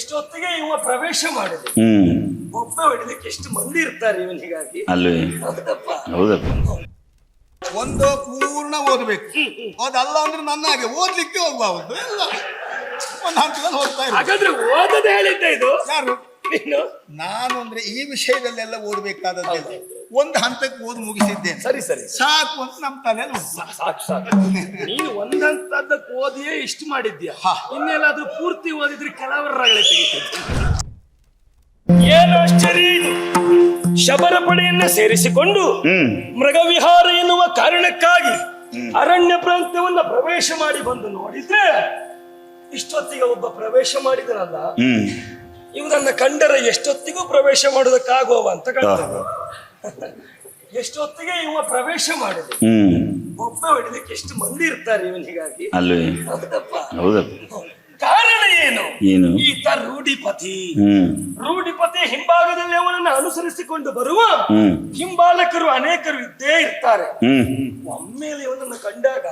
ಎಷ್ಟೊತ್ತಿಗೆ ಇವ ಪ್ರವೇಶ ಮಾಡಿದೆ. ಒಬ್ಬ ಹೊಡಿಲಿಕ್ಕೆ ಎಷ್ಟು ಮಂದಿ ಇರ್ತಾರೆ ಇವನಿಗಾಗಿ ಅಲ್ವೇ? ಹೌದಪ್ಪ. ಒಂದು ಪೂರ್ಣ ಓದ್ಬೇಕು. ಅದಲ್ಲ ಅಂದ್ರೆ ನನ್ನ ಹಾಗೆ ಓದ್ಲಿಕ್ಕೆ ಹೋಗ್ಬಾರ್ದು. ಒಂದು ಹಂತದಲ್ಲಿ ಹೋಗ್ತಾ ಇರೋದು. ಹಾಗಾದ್ರೆ ಓದದ ಹೇಳಿದ್ದೆ ಇದು ಯಾರು? ನೀನು? ನಾನು ಅಂದ್ರೆ ಈ ವಿಷಯದಲ್ಲೆಲ್ಲ ಓದ್ಬೇಕಾದದ್ದೆಲ್ಲ ಒಂದು ಹಂತಕ್ಕೆ ಓದಿ ಮುಗಿಸಿದ್ದೇನೆ. ಸರಿ ಸರಿ ಸಾಕು ಅಂತ ನಮ್ಮ ತಲೆಯಲ್ಲಿ ಉಂಟು. ಸಾಕು ಸಾಕು. ನೀನು ಒಂದಂತದ್ದಕ್ಕೆ ಓದಿಯೇ ಇಷ್ಟು ಮಾಡಿದ್ಯಾ. ಇನ್ನೆಲ್ಲಾದ್ರೂ ಪೂರ್ತಿ ಓದಿದ್ರೆ ಕೆಲವರ ರಗಳೆ ತೆಗಿತಿದ್ದೆ. ಏನು ಆಶ್ಚರ್ಯ ಇದು! ಶಬರ ಪಡೆಯನ್ನ ಸೇರಿಸಿಕೊಂಡು ಮೃಗವಿಹಾರ ಎನ್ನುವ ಕಾರಣಕ್ಕಾಗಿ ಅರಣ್ಯ ಪ್ರಾಂತ್ಯವನ್ನ ಪ್ರವೇಶ ಮಾಡಿ ಬಂದು ನೋಡಿದ್ರೆ ಇಷ್ಟೊತ್ತಿಗೆ ಒಬ್ಬ ಪ್ರವೇಶ ಮಾಡಿದನಲ್ಲ, ಇವನನ್ನ ಕಂಡರೆ ಎಷ್ಟೊತ್ತಿಗೂ ಪ್ರವೇಶ ಮಾಡೋದಕ್ಕಾಗುವ ಅಂತ ಕಾಣ್ತಾನೆ. ಎಷ್ಟೊತ್ತಿಗೆ ಇವ ಪ್ರವೇಶ ಮಾಡಿದೆ. ಒಬ್ಬ ಹೊಡಿಲಿಕ್ಕೆ ಎಷ್ಟು ಮಂದಿ ಇರ್ತಾರೆ ಇವನಿಗಾಗಿ. ಹೌದಪ್ಪ. ಕಾರಣ ಏನು? ಈತ ರೂಢಿಪತಿ. ರೂಢಿಪತಿ ಹಿಂಭಾಗದಲ್ಲಿ ಅವನನ್ನು ಅನುಸರಿಸಿಕೊಂಡು ಬರುವ ಹಿಂಬಾಲಕರು ಅನೇಕರು ಇದ್ದೇ ಇರ್ತಾರೆ. ಒಮ್ಮೆಲೆ ಇವನನ್ನು ಕಂಡಾಗ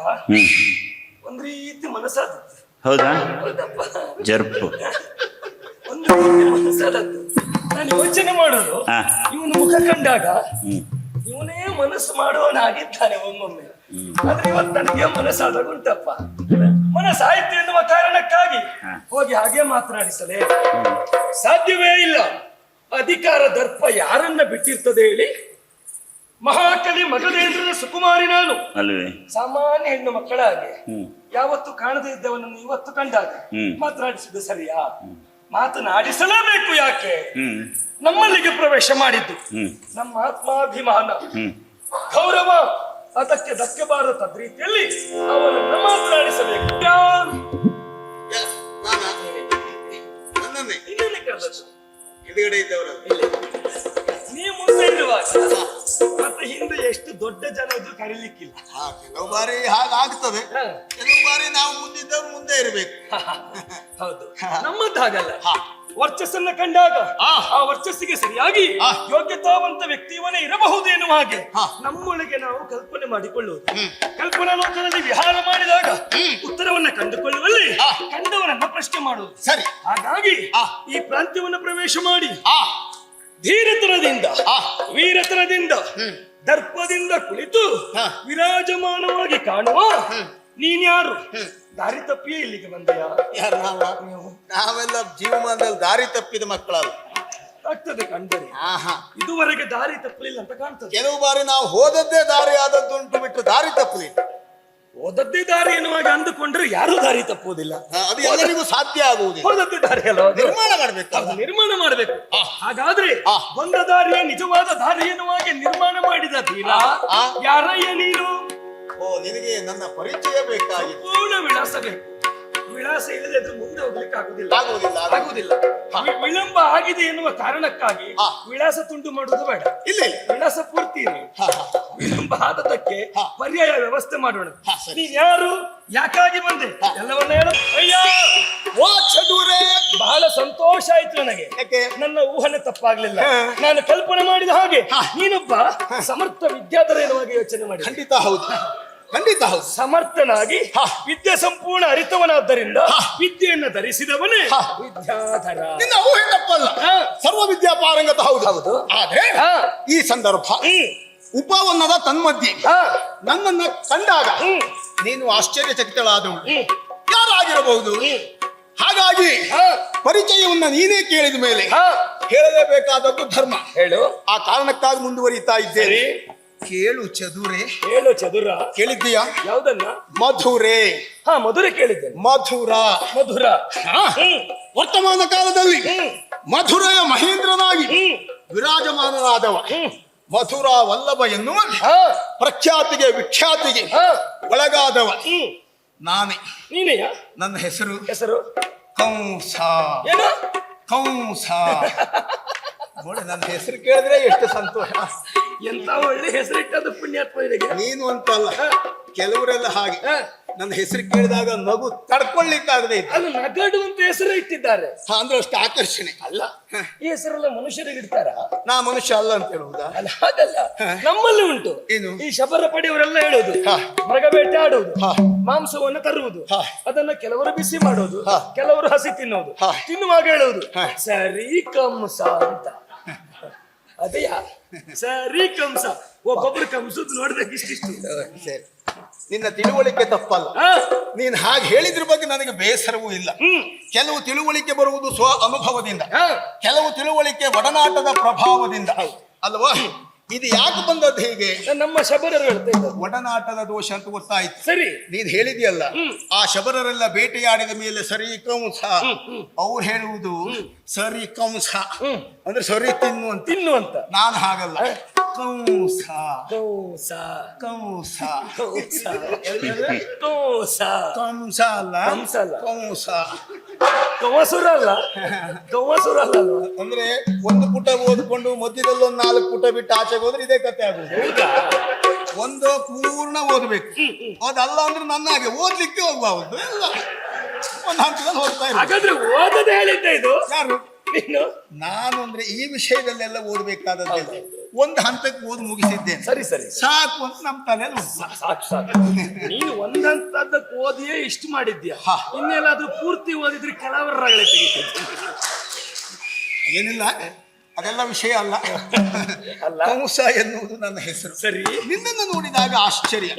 ಒಂದ್ ರೀತಿ ಮನಸ್ಸಾದದ್ದು. ಹೌದಾ? ಹೌದಪ್ಪ. ಜರ್ಪು ಒಂದು ರೀತಿ ಮನಸ್ಸಾದದ್ದು. ನಾನು ಯೋಚನೆ ಮಾಡೋದು, ಇವನ ಮುಖ ಕಂಡಾಗ ಇವನೇ ಮನಸ್ಸು ಮಾಡುವವನಾಗಿದ್ದಾನೆ ಒಮ್ಮೊಮ್ಮೆ. ಆದ್ರೆ ಇವತ್ತು ನನಗೆ ಮನಸ್ಸಾದಾಗ ಉಂಟಪ್ಪ. ಮನಸ್ಸಾಯ್ತು ಎನ್ನುವ ಕಾರಣಕ್ಕಾಗಿ ಹೋಗಿ ಹಾಗೆ ಮಾತನಾಡಿಸಲೇ ಸಾಧ್ಯವೇ ಇಲ್ಲ. ಅಧಿಕಾರ ದರ್ಪ ಯಾರನ್ನ ಬಿಟ್ಟಿರ್ತದೆ ಹೇಳಿ? ಮಹಾಕಲಿ ಮಗಧೇಂದ್ರನ ಸುಕುಮಾರಿ ನಾನು. ಸಾಮಾನ್ಯ ಹೆಣ್ಣು ಮಕ್ಕಳ ಹಾಗೆ ಯಾವತ್ತು ಕಾಣದೇ ಇದ್ದವನನ್ನು ಇವತ್ತು ಕಂಡಾಗ ಮಾತನಾಡಿಸಿದ್ದು ಸರಿಯಾ? ಮಾತನಾಡಿಸಲೇಬೇಕು. ಯಾಕೆ? ನಮ್ಮಲ್ಲಿಗೆ ಪ್ರವೇಶ ಮಾಡಿದ್ದು ನಮ್ಮ ಆತ್ಮಾಭಿಮಾನ, ಗೌರವ, ಅದಕ್ಕೆ ಧಕ್ಕೆ ಬಾರದ ರೀತಿಯಲ್ಲಿ ಅವನನ್ನ ಮಾತನಾಡಿಸಬೇಕು. ನೀವು ಮುಂದೆ ಇರುವಾಗ ಮತ್ತೆ ಹಿಂದೆ ಎಷ್ಟು ದೊಡ್ಡ ಜನ ಇದ್ರು ಕರೀಲಿಕ್ಕಿಲ್ಲ. ಕೆಲವು ಬಾರಿ ಹಾಗಾಗ್ತದೆ, ಕೆಲವು ಬಾರಿ ನಾವು ಮುಂದಿದ್ದವ್ರು ಮುಂದೆ ಇರಬೇಕು. ಹೌದು, ನಮ್ಮದ್ದಾಗಲ್ಲ. ವರ್ಚಸ್ಸನ್ನ ಕಂಡಾಗ ಆ ವರ್ಚಸ್ಸಿಗೆ ಸರಿಯಾಗಿ ಯೋಗ್ಯತಾವಂತ ವ್ಯಕ್ತಿಯವನೇ ಇರಬಹುದು ಎನ್ನುವ ಹಾಗೆ ನಮ್ಮೊಳಗೆ ನಾವು ಕಲ್ಪನೆ ಮಾಡಿಕೊಳ್ಳುವುದು. ಕಲ್ಪನಾ ಲೋಕದಲ್ಲಿ ವಿಹಾರ ಮಾಡಿದಾಗ ಉತ್ತರವನ್ನ ಕಂಡುಕೊಳ್ಳುವಲ್ಲಿ ಕಂಡವನನ್ನ ಪ್ರಶ್ನೆ ಮಾಡುವುದು. ಸರಿ. ಹಾಗಾಗಿ ಈ ಪ್ರಾಂತ್ಯವನ್ನ ಪ್ರವೇಶ ಮಾಡಿ ಧೀರತನದಿಂದ, ವೀರತನದಿಂದ, ದರ್ಪದಿಂದ ಕುಳಿತು ವಿರಾಜಮಾನವಾಗಿ ಕಾಣುವ ನೀನ್ಯಾರು? ದಾರಿ ತಪ್ಪಿಯೇ ಇಲ್ಲಿಗೆ ಬಂದೆಯಾ? ಯಾರು? ನಾವೆಲ್ಲ ಜೀವಮಾನದಲ್ಲಿ ದಾರಿ ತಪ್ಪಿದ ಮಕ್ಕಳಲ್ಲ. ಆಗ್ತದೆ ಕಂಡರೆ. ಇದುವರೆಗೆ ದಾರಿ ತಪ್ಪಲಿಲ್ಲ ಅಂತ ಕಾಣ್ತದೆ. ಕೆಲವು ಬಾರಿ ನಾವು ಹೋದದ್ದೇ ದಾರಿ ಆದದ್ದುಂಟು ಬಿಟ್ಟು ದಾರಿ ತಪ್ಪಲಿಲ್ಲ. ಹೋದದ್ದೇ ದಾರಿ ಎನ್ನುವಾಗ ಅಂದುಕೊಂಡ್ರೆ ಯಾರು ದಾರಿ ತಪ್ಪುವುದಿಲ್ಲ. ಅದು ಎಲ್ಲರಿಗೂ ಸಾಧ್ಯ ಆಗುವುದಿಲ್ಲ. ಹೋದದ್ದೇ ದಾರಿ ಅಲ್ಲ, ನಿರ್ಮಾಣ ಮಾಡಬೇಕು. ನಿರ್ಮಾಣ ಮಾಡಬೇಕು. ಹಾಗಾದ್ರೆ ಬಂದ ದಾರಿಯ ನಿಜವಾದ ದಾರಿ ಎನ್ನುವಾಗ ನಿರ್ಮಾಣ ಮಾಡಿದ ಧೀರ ಯಾರಯ್ಯ ನೀನು? ನಿನಗೆ ನನ್ನ ಪರಿಚಯ ಬೇಕಾಗಿ ಪೂರ್ಣ ವಿಳಾಸ ಬೇಕು. ವಿಳಾಸ ಇಲ್ಲದೆ ಮುಂದೆ ಹೋಗ್ಲಿಕ್ಕೆ ಆಗುದಿಲ್ಲ. ವಿಳಂಬ ಆಗಿದೆ ಎನ್ನುವ ಕಾರಣಕ್ಕಾಗಿ ವಿಳಾಸ ತುಂಡು ಮಾಡುವುದು ಬೇಡ. ಇಲ್ಲ, ವಿಳಾಸ ಪೂರ್ತಿ ಇರಲಿ. ವಿಳಂಬ ಆದದಕ್ಕೆ ಪರ್ಯಾಯ ವ್ಯವಸ್ಥೆ ಮಾಡೋಣ. ನೀನ್ ಯಾರು, ಯಾಕಾಗಿ ಬಂದೆ ಎಲ್ಲವನ್ನ ಹೇಳು. ಅಯ್ಯೋ ಓ ಚದುರೇ, ಬಹಳ ಸಂತೋಷ ಆಯ್ತು ನನಗೆ. ನನ್ನ ಊಹನೆ ತಪ್ಪಾಗ್ಲಿಲ್ಲ. ನಾನು ಕಲ್ಪನೆ ಮಾಡಿದ ಹಾಗೆ ನೀನೊಬ್ಬ ಸಮರ್ಥ ವಿದ್ಯಾಧರ ಎನ್ನುವಾಗ ಯೋಚನೆ ಮಾಡಿ. ಖಂಡಿತ ಹೌದು, ಖಂಡಿತ ಹೌದು. ಸಮರ್ಥನಾಗಿ ವಿದ್ಯೆ ಸಂಪೂರ್ಣ ಅರಿತವನಾದ್ದರಿಂದ ವಿದ್ಯೆಯನ್ನು ಧರಿಸಿದವನೇ ವಿದ್ಯಾಧರ. ನಿನ್ನ ಊಹೆ ತಪ್ಪಲ್ಲ. ಸರ್ವ ವಿದ್ಯಾ ಪಾರಂಗತ ಹೌದು. ಆದ್ರೆ ಈ ಸಂದರ್ಭ ಉಪವನ್ನದ ತನ್ಮಧ್ಯೆ ನನ್ನನ್ನ ಕಂಡಾಗ ನೀನು ಆಶ್ಚರ್ಯಚಕಿತಳಾದವಳು. ಯಾರಾಗಿರಬಹುದು? ಹಾಗಾಗಿ ಪರಿಚಯವನ್ನ ನೀನೇ ಕೇಳಿದ ಮೇಲೆ ಹೇಳಲೇಬೇಕಾದದ್ದು ಧರ್ಮ. ಹೇಳು. ಆ ಕಾರಣಕ್ಕಾಗಿ ಮುಂದುವರಿತಾ ಇದ್ದೇನೆ. ಕೇಳು ಚದುರೆ. ಹೇಳು ಚದುರ. ಕೇಳಿದ್ದೀಯಾ? ಯಾವುದನ್ನ? ಮಧುರೆ. ಮಧುರೆ ಕೇಳಿದ್ದೇನೆ. ಮಧುರ. ವರ್ತಮಾನ ಕಾಲದಲ್ಲಿ ಮಧುರೆಯ ಮಹೇಂದ್ರನಾಗಿ ವಿರಾಜಮಾನನಾದವ ಮಧುರ ವಲ್ಲಭ ಎನ್ನುವ ಪ್ರಖ್ಯಾತಿಗೆ ವಿಖ್ಯಾತಿಗೆ ಒಳಗಾದವ ನಾನೇ. ನೀನೆಯ? ನನ್ನ ಹೆಸರು ಕಂಸ. ಕಂಸ. ನೋಡಿ, ನನ್ನ ಹೆಸರು ಕೇಳಿದ್ರೆ ಎಷ್ಟು ಸಂತೋಷ. ಎಂತ ಒಳ್ಳೆ ಹೆಸರಿಟ್ಟದ್ದು ಪುಣ್ಯಾತ್ಮನಿಗೆ. ನೀನು ಅಂತಲ್ಲ, ಕೆಲವರೆಲ್ಲ ಹಾಗೆ ನನ್ನ ಹೆಸರು ಕೇಳಿದಾಗ ನಗು ತಡ್ಕೊಳ್ಳಿಕ್ಕಾಗದೆ ಇತ್ತು. ಅದು ನಗಡು ಅಂತ ಹೆಸರು ಇಟ್ಟಿದ್ದಾರೆ. ಅಂದ್ರೆ ಅಷ್ಟು ಆಕರ್ಷಣೆ ಅಲ್ಲ, ಈ ಹೆಸರೆಲ್ಲ ಮನುಷ್ಯರಿಗೆ ಇಡ್ತಾರ? ನಾ ಮನುಷ್ಯ ಅಲ್ಲ ಅಂತ ಹೇಳುವುದಾ? ಅಲ್ಲ, ಹಾಗಲ್ಲ. ನಮ್ಮಲ್ಲಿ ಉಂಟು. ಏನು? ಈ ಶಬರ ಪಡೆಯವರೆಲ್ಲ ಹೇಳುದು ಮೃಗ ಬೇಟೆ ಆಡುವುದು, ಮಾಂಸವನ್ನು ತರುವುದು, ಅದನ್ನ ಕೆಲವರು ಬಿಸಿ ಮಾಡೋದು, ಕೆಲವರು ಹಸಿ ತಿನ್ನೋದು. ತಿನ್ನುವಾಗ ಹೇಳುವುದು ಸರಿ ಕಂಸ ಅಂತ. ಅದೇಯಾ ಸರಿ ಕಂಸ. ಒಬ್ಬೊಬ್ರು ಕಂಸದ್ ನೋಡ್ಬೇಕು ಇಷ್ಟಿಷ್ಟು. ಸರಿ, ನಿನ್ನ ತಿಳುವಳಿಕೆ ತಪ್ಪಲ್ಲ. ನೀನ್ ಹಾಗೆ ಹೇಳಿದ್ರ ಬಗ್ಗೆ ನನಗೆ ಬೇಸರವೂ ಇಲ್ಲ. ಕೆಲವು ತಿಳುವಳಿಕೆ ಬರುವುದು ಸ್ವ ಅನುಭವದಿಂದ, ಕೆಲವು ತಿಳುವಳಿಕೆ ಒಡನಾಟದ ಪ್ರಭಾವದಿಂದ ಅಲ್ವಾ? ಇದು ಯಾಕೆ ಬಂದದ್ದು ಹೀಗೆ? ನಮ್ಮ ಶಬರರು ಹೇಳ್ತಾ ಇದ್ದಾರೆ ಒಡನಾಟದ ದೋಷ ಅಂತ ಗೊತ್ತಾಯ್ತು. ಸರಿ, ನೀನ್ ಹೇಳಿದ್ಯಲ್ಲ, ಆ ಶಬರರೆಲ್ಲ ಬೇಟೆಯಾಡಿದ ಮೇಲೆ ಸರಿ ಕಂಸ, ಅವ್ರು ಹೇಳುವುದು ಸರಿ ಕಂಸ ಅಂದ್ರೆ ಸರಿ ತಿನ್ನುವಂತ. ನಾನು ಹಾಗಲ್ಲ, ಕಂಸ ಕಂಸ ಕಂಸ ಕಂಸ ಕಂಸ ಕಂಸ ಅಲ್ಲ, ಕಂಸ ಅಲ್ಲ, ಕಂಸ ಕಂವಸುರ ಅಲ್ಲ, ಕಂವಸುರ ಅಲ್ಲ. ಅಂದ್ರೆ ಒಂದು ಪುಟ ಓದ್ಕೊಂಡು ಮಧ್ಯದಲ್ಲಿ ಒಂದು 4 ಪುಟ ಬಿಟ್ಟು ಆಚೆಗೆ ಹೋದ್ರೆ ಇದೇ ಕತೆ ಆಗುದು. ಒಂದು ಪೂರ್ಣ ಓದ್ಬೇಕು. ಅದಲ್ಲ ಅಂದ್ರೆ ನನ್ನಾಗೆ ಓದ್ಲಿಕ್ಕೆ ಹೋಗ್ಬಾರ್ದು. ಎಲ್ಲ ಒಂದು ಹಂತದಲ್ಲಿ ಹೋಗ್ತಾ ಇರೋದು. ಹಾಗಾದ್ರೆ ಓದದೆ ಹೇಳಿದ್ದೆ ಇದು. ಯಾರು? ನೀನು. ನಾನು ಅಂದ್ರೆ ಈ ವಿಷಯದಲ್ಲೆಲ್ಲ ಓದ್ಬೇಕಾದದ್ದೆಲ್ಲ ಒಂದು ಹಂತಕ್ಕೆ ಓದಿ ಮುಗಿಸಿದ್ದೇನೆ. ಸರಿ ಸರಿ, ಸಾಕು ಅಂತ ನಮ್ಮ ತಲೆಯಲ್ಲಿ ಸಾಕು ಸಾಕು. ನೀನು ಒಂದಂತದ್ದಕ್ಕೆ ಓದಿಯೇ ಇಷ್ಟು ಮಾಡಿದ್ಯಾ. ಇನ್ನೆಲ್ಲಾದ್ರೂ ಪೂರ್ತಿ ಓದಿದ್ರೆ ಕೆಲವರ ರಗಳೆ ತೆಗಿತೀನಿ. ಏನಿಲ್ಲ, ಅದೆಲ್ಲ ವಿಷಯ ಅಲ್ಲ. ಕಂಸ ಎನ್ನುವುದು ನನ್ನ ಹೆಸರು. ಸರಿ, ನಿನ್ನನ್ನು ನೋಡಿದಾಗ ಆಶ್ಚರ್ಯ.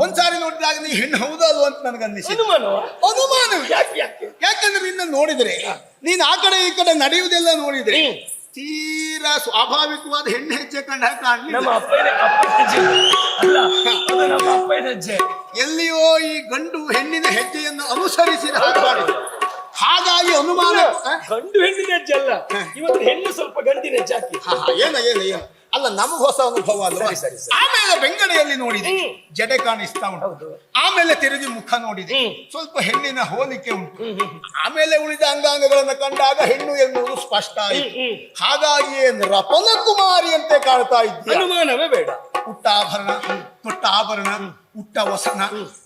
ಒಂದ್ಸಾರಿ ನೋಡಿದಾಗ ನೀ ಹೆಣ್ಣು ಹೌದಾ ಅಲ್ವ ಅಂತ ನನಗನ್ನಿಸಿ ಅನುಮಾನ. ಯಾಕಂದ್ರೆ ನಿನ್ನ ನೋಡಿದ್ರೆ, ನೀನ್ ಆ ಕಡೆ ಈ ಕಡೆ ನಡೆಯುವುದೆಲ್ಲ ನೋಡಿದ್ರೆ ತೀರಾ ಸ್ವಾಭಾವಿಕವಾದ ಹೆಣ್ಣು ಹೆಜ್ಜೆ ಕಂಡ ನಮ್ಮ ಅಪ್ಪನ ಅಲ್ಲ, ಅದು ನಮ್ಮ ಅಪ್ಪನ ಹೆಜ್ಜೆ. ಎಲ್ಲಿಯೋ ಈ ಗಂಡು ಹೆಣ್ಣಿನ ಹೆಜ್ಜೆಯನ್ನು ಅನುಸರಿಸಿದ ಹಾಗೆ, ಹಾಗಾಗಿ ಅನುಮಾನ. ಗಂಡು ಹೆಣ್ಣಿನ ಹೆಜ್ಜೆ ಅಲ್ಲ, ಇವತ್ತು ಹೆಣ್ಣು ಸ್ವಲ್ಪ ಗಂಡಿನ ಹೆಜ್ಜೆ ಹಾಕಿ. ಏನ ಅಲ್ಲ, ನಮಗೆ ಹೊಸ ಅನುಭವ ಅಲ್ವಾ? ಆಮೇಲೆ ಬೆಂಗಡೆಯಲ್ಲಿ ನೋಡಿದೆ, ಜಡೆ ಕಾಣಿಸ್ತಾ ಉಂಟು. ಆಮೇಲೆ ತಿರುಗಿ ಮುಖ ನೋಡಿದೆ, ಸ್ವಲ್ಪ ಹೆಣ್ಣಿನ ಹೋಲಿಕೆ ಉಂಟು. ಆಮೇಲೆ ಉಳಿದ ಅಂಗಾಂಗಗಳನ್ನು ಕಂಡಾಗ ಹೆಣ್ಣು ಎನ್ನುವುದು ಸ್ಪಷ್ಟ ಆಯಿತು. ಹಾಗಾಗಿಯೇ ರಪನ ಕುಮಾರಿಯಂತೆ ಕಾಣ್ತಾ ಇದ್ದೆ. ಅನುಮಾನವೇ ಬೇಡ. ಉಟ್ಟಾಭರಣ, ತೊಟ್ಟ ಆಭರಣ, ಉಟ್ಟ ವಸನ,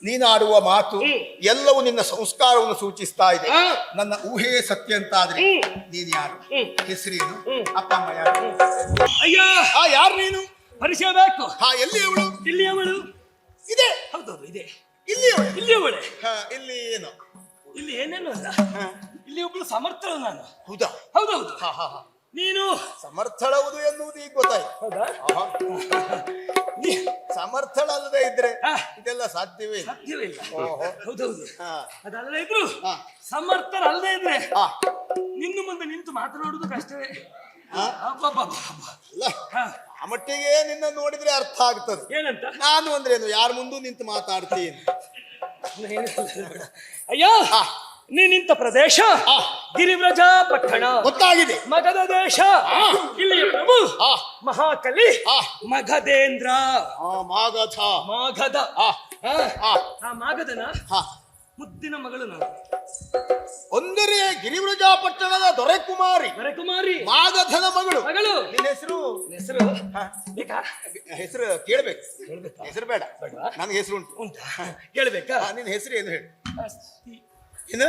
ನೀನಾಡುವ ಮಾತು ಎಲ್ಲವೂ ನಿನ್ನ ಸಂಸ್ಕಾರವನ್ನು ಸೂಚಿಸ್ತಾ ಇದೆ. ನನ್ನ ಊಹೆ ಸತ್ಯ ಅಂತ ಆದ್ರೆ ನೀನ್ ಯಾರು? ಹೆಸರೇನು? ಅಪ್ಪ ಅಮ್ಮ ಯಾರು? ಅಯ್ಯ, ಯಾರು ನೀನು? ಪರಿಚಯ ಬೇಕು. ಎಲ್ಲಿ ಅವಳು? ಇಲ್ಲಿ ಅವಳು ಇದೆ. ಹೌದೌದು, ಇದೆ. ಇಲ್ಲಿ ಇಲ್ಲಿ ಅವಳೆ. ಇಲ್ಲಿ ಏನು? ಇಲ್ಲಿ ಏನೇನು ಅಲ್ಲ, ಇಲ್ಲಿ ಒಬ್ಳು ಸಮರ್ಥಳು ನಾನು. ಹೌದಾ? ಹೌದೌದು. ನೀನು ಸಮರ್ಥಳವುದು ಎನ್ನುವುದು ಈಗ ಗೊತ್ತಾಯ್ತು. ಹೌದಾ? ಸಮರ್ಥಳಲ್ಲದೆ ಇದ್ರೆ ಇದೆಲ್ಲ ಸಾಧ್ಯವೇ ಇಲ್ಲ. ಸಾಧ್ಯವೇ ಇಲ್ಲ. ಹೌದೌದು. ಅದಲ್ಲ ಇದ್ರು ಸಮರ್ಥರಲ್ಲದೆ ಇದ್ರೆ ನಿನ್ನ ಮುಂದೆ ನಿಂತು ಮಾತನಾಡುವುದು ಕಷ್ಟವೇ. ಆ ಮಟ್ಟಿಗೆ ನಿನ್ನ ನೋಡಿದ್ರೆ ಅರ್ಥ ಆಗ್ತದೆ. ಏನಂತ? ನಾನು ಅಂದ್ರೇನು, ಯಾರ ಮುಂದೂ ನಿಂತು ಮಾತಾಡ್ತೀನಿ. ಅಯ್ಯೋ, ನೀ ನಿಂತ ಪ್ರದೇಶ ಗಿರಿವ್ರಜ ಪಟ್ಟಣ ಗೊತ್ತಾಗಿದೆ. ಮಗಧ ದೇಶ. ಇಲ್ಲಿ ಪ್ರಭು ಮಹಾಕಲಿ ಮಗಧೇಂದ್ರ. ಮಾಗಧ. ಮಾಗಧ. ಆ ಮಾಗಧನ ಮುದ್ದಿನ ಮಗಳು ನಾನು. ಅಂದರೆ ಗಿರಿವ್ರಜ ಪಟ್ಟಣದ ದೊರೆಕುಮಾರಿ. ದೊರೆಕುಮಾರಿ ಮಾಗಧನ ಮಗಳು. ಮಗಳು. ನಿನ್ನ ಹೆಸರು? ಹೆಸರು ಬೇಕಾ? ಹೆಸರು ಕೇಳ್ಬೇಕು. ಹೆಸರು ಬೇಡ, ನನ್ಗೆ ಹೆಸರು ಉಂಟು. ಕೇಳ್ಬೇಕಾ? ನಿನ್ನ ಹೆಸರು ಏನು ಹೇಳು? ಏನು?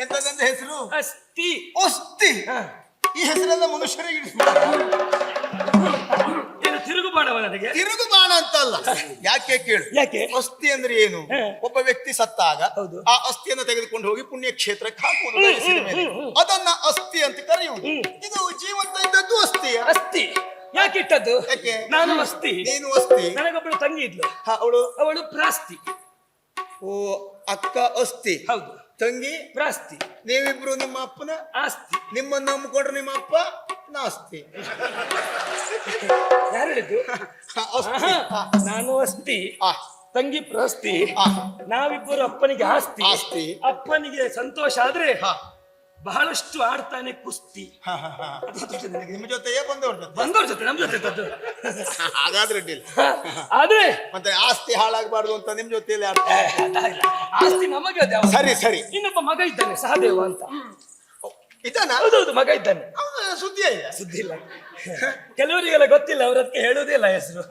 ಎಂತದಂತ ಹೆಸರು? ಅಸ್ತಿ. ಅಸ್ತಿ. ಈ ಹೆಸರೆಲ್ಲ ಮನುಷ್ಯರಿಗೆ ಏನು ತಿರುಗುಬಾಣವ ನನಗೆ? ತಿರುಗುಬಾಣ ಅಂತಲ್ಲ. ಯಾಕೆ ಕೇಳು? ಯಾಕೆ? ಅಸ್ಥಿ ಅಂದ್ರೆ ಏನು? ಒಬ್ಬ ವ್ಯಕ್ತಿ ಸತ್ತಾಗ ಆ ಅಸ್ಥಿಯನ್ನು ತೆಗೆದುಕೊಂಡು ಹೋಗಿ ಪುಣ್ಯಕ್ಷೇತ್ರಕ್ಕೆ ಹಾಕುವುದು. ಅದನ್ನ ಅಸ್ಥಿ ಅಂತ ಕರೆಯುವುದು. ಇದು ಜೀವಂತ ಇದ್ದದ್ದು ಅಸ್ಥಿ. ಅಸ್ಥಿ ಯಾಕೆ ಇಟ್ಟದ್ದು? ನಾನು ಅಸ್ಥಿ, ನೀನು ಅಸ್ಥಿ. ನನಗೊಬ್ಬಳು ತಂಗಿ ಇದ್ಲು, ಅವಳು ಪ್ರಾಸ್ತಿ. ಓ, ಅಕ್ಕ ಅಸ್ಥಿ. ಹೌದು. ತಂಗಿ ಪ್ರಾಸ್ತಿ. ನೀವಿಬ್ರು ನಿಮ್ಮ ಅಪ್ಪನ ಆಸ್ತಿ. ನಿಮ್ಮನ್ನ ನಂಬಿಕೊಂಡ್ರೆ ನಿಮ್ಮ ಅಪ್ಪ ನಾಸ್ತಿ. ಯಾರು ಹೇಳಿದ್ದು? ನಾನು ಅಸ್ಥಿ, ತಂಗಿ ಪ್ರಾಸ್ತಿ. ನಾವಿಬ್ಬರು ಅಪ್ಪನಿಗೆ ಆಸ್ತಿ. ಅಪ್ಪನಿಗೆ ಸಂತೋಷ ಆದ್ರೆ ಬಹಳಷ್ಟು ಆಡ್ತಾನೆ ಕುಸ್ತಿ. ಅದು ಗೊತ್ತುಂಟು ನಿನಗೆ? ನಿಮ್ಮ ಜೊತೆಯೇ ಬಂದವ್ರ ಜೊತೆ? ಬಂದವ್ರ ಜೊತೆ, ನಮ್ ಜೊತೆ ತದ್ದು. ಹಾಗಾದ್ರೆ ಅಡ್ಡಿಲ್ಲ. ಆದ್ರೆ ಮತ್ತೆ ಆಸ್ತಿ ಹಾಳಾಗಬಾರ್ದು ಅಂತ ನಿಮ್ ಜೊತೆಯಲ್ಲಿ ಆಸ್ತಿ ನಮಗೆ ಅದೇ. ಸರಿ ಸರಿ. ಇನ್ನೊಬ್ಬ ಮಗ ಇದ್ದಾನೆ ಸಹದೇವ ಅಂತ. ಇದಾನ? ಹೌದೌದು, ಮಗ ಇದ್ದಾನೆ. ಸುದ್ದಿಯೇ ಇಲ್ಲ. ಸುದ್ದಿ ಇಲ್ಲ. ಕೆಲವರಿಗೆಲ್ಲ ಗೊತ್ತಿಲ್ಲ, ಅವ್ರದಕ್ಕೆ ಹೇಳುವುದೇ ಇಲ್ಲ ಹೆಸರು.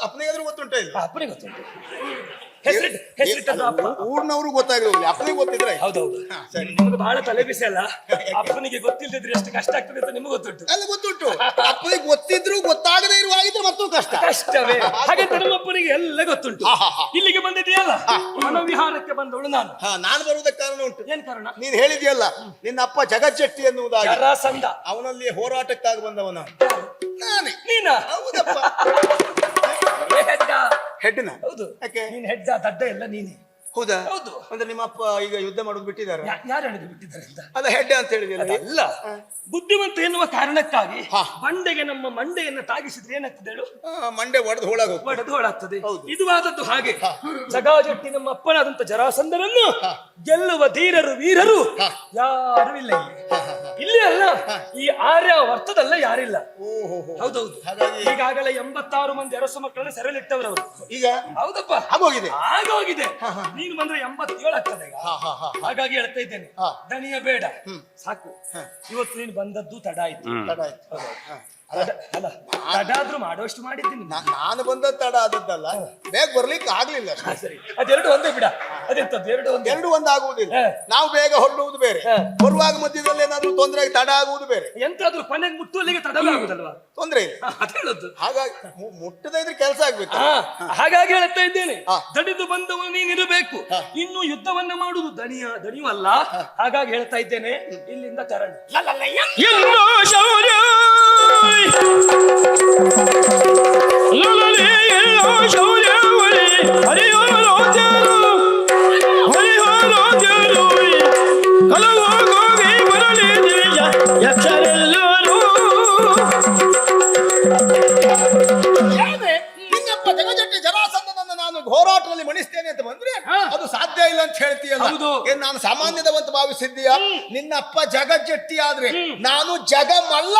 ಅಪ್ಪನಿಗಾದ್ರೂ ಗೊತ್ತುಂಟ ಇಲ್ಲ? ಅಪ್ಪನಿಗೆ ಗೊತ್ತುಂಟು. ಹೆಸರಿಟ್ಟದ್ದು ಅಪ್ಪ. ಊರ್ನವ್ರು ಗೊತ್ತಾಗಿರೋದಿಲ್ಲ, ಅಪ್ಪನಿಗೆ ಗೊತ್ತಿದ್ರೆ. ಹೌದೌದು. ನಿಮ್ಗೆ ಬಹಳ ತಲೆ ಬಿಸಿ ಅಲ್ಲ. ಅಪ್ಪನಿಗೆ ಗೊತ್ತಿಲ್ಲದಿದ್ರೆ ಎಷ್ಟು ಕಷ್ಟ ಆಗ್ತದೆ ಅಂತ ನಿಮ್ಗೆ ಗೊತ್ತುಂಟು. ಅಲ್ಲ ಗೊತ್ತುಂಟು. ಅಪ್ಪನಿಗೆ ಗೊತ್ತಿದ್ರು ಗೊತ್ತಾಗದೇ ಇರುವಾಗಿದ್ರೆ ಮತ್ತೂ ಕಷ್ಟವೇ. ಹಾಗಂತ ನಮ್ಮ ಅಪ್ಪನಿಗೆ ಎಲ್ಲ ಗೊತ್ತುಂಟು. ಇಲ್ಲಿಗೆ ಬಂದಿದೆಯಲ್ಲ, ಮನೋವಿಹಾರಕ್ಕೆ ಬಂದವಳು ನಾನು. ನಾನು ಬರುವುದಕ್ಕೆ ಕಾರಣ ಉಂಟು. ಏನ್ ಕಾರಣ? ನೀನ್ ಹೇಳಿದ್ಯಲ್ಲ, ನಿನ್ನ ಅಪ್ಪ ಜಗಜ್ಜಟ್ಟಿ ಎನ್ನುವುದಾಗಿ. ಜರಾಸಂಧ. ಅವನಲ್ಲಿ ಹೋರಾಟಕ್ಕಾಗಿ ಬಂದವನ ನಾನೇ. ನೀನಾ? ಹೌದಪ್ಪ. ಹೆಡ್ನ? ಹೌದು. ಯಾಕೆ? ನೀನ್ ಹೆಡ್ಡ ದಡ್ಡ ಎಲ್ಲ ನೀನೆ. ಹೌದಾ? ಹೌದು. ಅಂದ್ರೆ ನಿಮ್ಮ ಅಪ್ಪ ಈಗ ಯುದ್ಧ ಮಾಡೋದು ಬಿಟ್ಟಿದ್ದಾರೆ? ಯಾರು ಹೇಳಿದ್ರು ಬಿಟ್ಟಿದ್ದಾರೆ ಅಂತ? ಅದ ಹೆಡ್ ಅಂತ ಹೇಳಿದಿಲ್ಲ? ಅಲ್ಲ, ಬುದ್ಧಿವಂತ ಎನ್ನುವ ಕಾರಣಕ್ಕಾಗಿ ಬಂಡೆಗೆ ನಮ್ಮ ಮಂಡೆಯನ್ನು ತಾಗಿಸಿದ್ರೆ ಏನಾಗ್ತದೆ ಹೇಳು? ಮಂಡೆ ಒಡೆದು ಹೋಳಾಗ್ತದೆ. ಇದು ಆದದ್ದು ಹಾಗೆ. ಜಗಾಜಟ್ಟಿ ನಮ್ಮ ಅಪ್ಪನಾದಂತ ಜರಾಸಂಧನನ್ನು ಗೆಲ್ಲುವ ಧೀರರು ವೀರರು ಯಾರು ಇಲ್ಲ ಇಲ್ಲಿ ಅಲ್ಲ, ಈ ಆರ್ಯಾವರ್ತದಲ್ಲ ಯಾರಿಲ್ಲ. ಹೌದೌದು. ಈಗಾಗಲೇ 86 ಮಂದಿ ಅರಸು ಮಕ್ಕಳನ್ನ ಸೆರೆಲಿಟ್ಟವರವರು ಈಗ. ಹೌದಪ್ಪ, ಆಗೋಗಿದೆ. ನೀನು ಬಂದ್ರೆ 87 ಆಗ್ತದೆ ಈಗ. ಹಾಗಾಗಿ ಹೇಳ್ತಾ ಇದ್ದೇನೆ, ದಣಿಯ ಬೇಡ, ಸಾಕು. ಇವತ್ತು ನೀನು ಬಂದದ್ದು ತಡ ಆಯ್ತು. ಅಲ್ಲ, ತಡ ಆದ್ರೂ ಮಾಡುವಷ್ಟು ಮಾಡಿದ್ದೀನಿ. ನಾನು ಬಂದ ತಡ ಆದದ್ದಲ್ಲ, ಬೇಗ ಬರ್ಲಿಕ್ಕೆ ಆಗ್ಲಿಲ್ಲ. ಸರಿ, ಅದೆರಡು ಒಂದೇ ಬಿಡ. ಅದೆಂತದ್ದು ಎರಡು ಒಂದಾಗುವುದಿಲ್ಲ. ನಾವು ಬೇಗ ಹೊರಡುವುದು ಬೇರೆ, ಬರುವಾಗ ಮಧ್ಯದಲ್ಲಿ ಏನಾದ್ರೂ ತೊಂದರೆ ತಡ ಆಗುವುದು ಬೇರೆ. ಎಂತಾದ್ರೂ ಕೊನೆಗೆ ಮುಟ್ಟುವಲ್ಲಿಗೆ ತಡವೇ ಆಗುದಲ್ವಾ? ತೊಂದ್ರೆ ಇಲ್ಲ. ಅದ ಹೇಳದ್ದು. ಹಾಗಾಗಿ ಮುಟ್ಟದ ಇದ್ರೆ ಕೆಲಸ ಆಗ್ಬೇಕು. ಹಾಗಾಗಿ ಹೇಳ್ತಾ ಇದ್ದೇನೆ, ದಣಿದು ಬಂದವನು ನೀನಿರಬೇಕು. ಇನ್ನು ಯುದ್ಧವನ್ನ ಮಾಡುವುದು ದಣಿಯೂ ಅಲ್ಲ. ಹಾಗಾಗಿ ಹೇಳ್ತಾ ಇದ್ದೇನೆ, ಇಲ್ಲಿಂದ ತರಣಿ. ಜರಾಸಂಧನನ್ನು ನಾನು ಹೋರಾಟದಲ್ಲಿ ಮಣಿಸ್ತೇನೆ ಅಂತ ಬಂದ್ರೆ ಅದು ಸಾಧ್ಯ ಇಲ್ಲ ಅಂತ ಹೇಳ್ತೀಯಲ್ಲ. ಏನ್ ನಾನು ಸಾಮಾನ್ಯದವಂತ ಭಾವಿಸಿದ್ದೀಯಾ? ನಿನ್ನ ಅಪ್ಪ ಜಗಜ್ಜಟ್ಟಿ ಆದ್ರೆ ನಾನು ಜಗಮಲ್ಲ.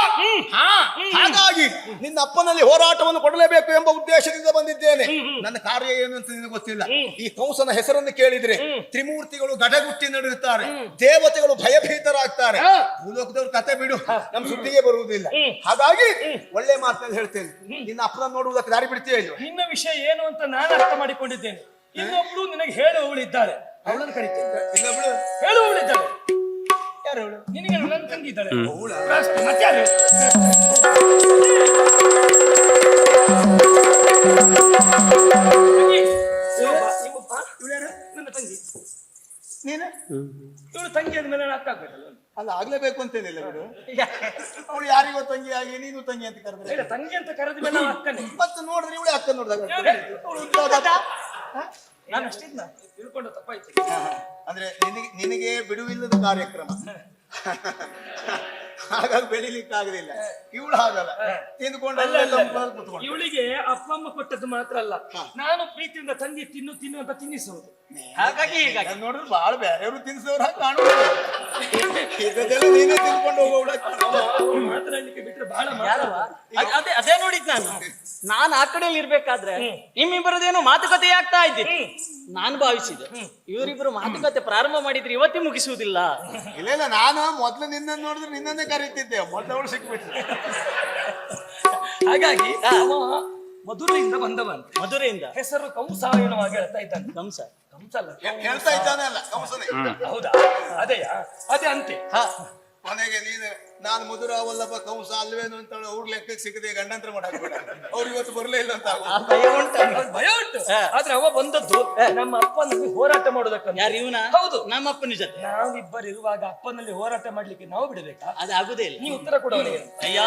ಹಾಗಾಗಿ ನಿನ್ನ ಅಪ್ಪನಲ್ಲಿ ಹೋರಾಟವನ್ನು ಕೊಡಲೇಬೇಕು ಎಂಬ ಉದ್ದೇಶದಿಂದ ಬಂದಿದ್ದೇನೆ. ನನ್ನ ಕಾರ್ಯ ಏನು ಅಂತ ನಿನಗೆ ಗೊತ್ತಿಲ್ಲ. ಈ ಕಂಸನ ಹೆಸರನ್ನು ಕೇಳಿದ್ರೆ ತ್ರಿಮೂರ್ತಿಗಳು ಗಡಗುಟ್ಟಿ ನಡೆಯುತ್ತಾರೆ, ದೇವತೆಗಳು ಭಯಭೀತರಾಗ್ತಾರೆ. ಭೂಲೋಕದವ್ರ ಕತೆ ಬಿಡು, ನಮ್ ಸುದ್ದಿಗೆ ಬರುವುದಿಲ್ಲ. ಹಾಗಾಗಿ ಒಳ್ಳೆ ಮಾತಲ್ಲಿ ಹೇಳ್ತೇನೆ, ನಿನ್ನ ಅಪ್ಪನ ನೋಡುವುದಕ್ಕೆ ದಾರಿ ಬಿಡ್ತೀಯ ಇಲ್ಲ. ನಿನ್ನ ವಿಷಯ ಏನು ಅಂತ ನಾನು ಅರ್ಥ ಮಾಡಿಕೊಂಡಿದ್ದೇನೆ. ಇನ್ನೊಬ್ಳು ನಿನಗೆ ಹೇಳುವವಳಿದ್ದಾಳೆ, ಅವಳನ್ನು ಕರಿತೇನೆ. ಇನ್ನೊಬ್ಳು ಹೇಳುವವಳಿದ್ದಾಳೆ. ಯಾರು ಅವಳು? ನಿನಗೆ ನನ್ನ ತಂಗಿ ಇದ್ದಾಳೆ. ಮತ್ತಾರು? ನನ್ನ ತಂಗಿ. ನೀನು ಇವಳು ತಂಗಿ ಆದ್ಮೇಲೆ ನಾನು ಅಕ್ಕ ಆಗ್ಬೇಕಲ್ಲ? ಅಲ್ಲ, ಆಗ್ಲೇಬೇಕು ಅಂತೇನಿಲ್ಲ ಬಿಡು. ಅವಳು ಯಾರಿಗೋ ತಂಗಿ ಆಗಿ ನೀನು ತಂಗಿ ಅಂತ ಕರೆದ್ರೆ ತಂಗಿ ಅಂತ ಕರೆದ ಮೇಲೆ ನಾವು ಅಕ್ಕನೇ. ಮತ್ತೆ ನೋಡಿದ್ರೆ ಇವಳು ಅಕ್ಕ ನೋಡಿದಾಗ ನಾನು ಅಷ್ಟಿದ್ನ ತಿಳ್ಕೊಂಡ ತಪ್ಪಾಯ್ತು. ಅಂದ್ರೆ ನಿನಗೆ ಬಿಡುವಿಲ್ಲದ ಕಾರ್ಯಕ್ರಮ, ಹಾಗಾಗಿ ಬೆಳಿಲಿಕ್ಕೆ ಆಗುದಿಲ್ಲ. ಇವಳು ಹಾಗಲ್ಲ, ತಿಂದುಕೊಂಡು ಇವಳಿಗೆ ಅಪ್ಪ ಅಮ್ಮ ಕೊಟ್ಟದ್ದು ಮಾತ್ರ ಅಲ್ಲ, ನಾನು ಪ್ರೀತಿಯಿಂದ ತಂಗಿ ತಿನ್ನು ಅಂತ ತಿನ್ನಿಸುವುದು. ಹಾಗಾಗಿ ನೋಡಿದ್ರೆ ಬಹಳ ಬೇರೆಯವರು ತಿನ್ನಿಸೋರು ಹಾಗೆ ಕಾಣುವುದಿಲ್ಲ. ಇದೆಲ್ಲ ನೀನೇ ತಿನ್ಕೊಂಡು ಹೋಗೋಳ ಮಾತನಾಡ್ಲಿಕ್ಕೆ ಬಿಟ್ರೆ ಬಹಳ ಅದೇ ನೋಡಿದ್ ನಾನು ಆ ಕಡೆಯಲ್ಲಿ ಇರ್ಬೇಕಾದ್ರೆ ನಿಮ್ಮಿಬ್ಬರದೇನೋ ಮಾತುಕತೆ ಆಗ್ತಾ ಇದ್ದೆ. ನಾನು ಭಾವಿಸಿದೆ ಇವರಿಬ್ಬರು ಮಾತುಕತೆ ಪ್ರಾರಂಭ ಮಾಡಿದ್ರೆ ಇವತ್ತೇ ಮುಗಿಸುವುದಿಲ್ಲ. ಇಲ್ಲ, ನಾನು ಮೊದ್ಲು ನಿನ್ನ ನೋಡಿದ್ರೆ ನಿನ್ನನ್ನೇ ಕರೀತಿದ್ದೆ, ಮೊದ್ಲು ಅವಳು ಸಿಕ್ಬಿಟ್ರೆ. ಹಾಗಾಗಿ ಮಧುರೆಯಿಂದ ಬಂದವಂತೆ. ಮಧುರೆಯಿಂದ ಹೆಸರು ಕಂಸ ಏನವಾಗಿ ಹೇಳ್ತಾ ಇದ್ದಾನೆ. ಕಂಸ ಅಲ್ಲ, ಹೇಳ್ತಾ ಇದ್ದಾನೆ ಅಲ್ಲ, ಕಂಸನೇ. ಹೌದಾ? ಅದೇ ಅಂತೆ. ಕೊನೆಗೆ ನೀನು ನಾನು ಮಧುರ ವಲ್ಲಭ ಕಂಸ ಅಲ್ವೇನು ಅಂತ ಅವ್ರ ಲೆಕ್ಕಕ್ಕೆ ಸಿಗದೆ ಗಂಡಂತ್ರ ಮಾಡಾಕ್ಬೇಡ. ಅವ್ರು ಇವತ್ತು ಬರಲೇ ಇಲ್ಲ ಅಂತ ಭಯ ಉಂಟು. ಆದ್ರೆ ಅವ ಬಂದದ್ದು ನಮ್ಮ ಅಪ್ಪನಲ್ಲಿ ಹೋರಾಟ ಮಾಡೋದಕ್ಕೆ. ಯಾರು ಇವನ? ಹೌದು, ನಮ್ಮ ಅಪ್ಪನ ಜೊತೆ. ನಾವಿಬ್ಬರು ಇರುವಾಗ ಅಪ್ಪನಲ್ಲಿ ಹೋರಾಟ ಮಾಡ್ಲಿಕ್ಕೆ ನಾವು ಬಿಡಬೇಕಾ? ಅದು ಆಗುದೇ ಇಲ್ಲ. ನೀವು ಉತ್ತರ ಕೊಡೋಣ. ಅಯ್ಯ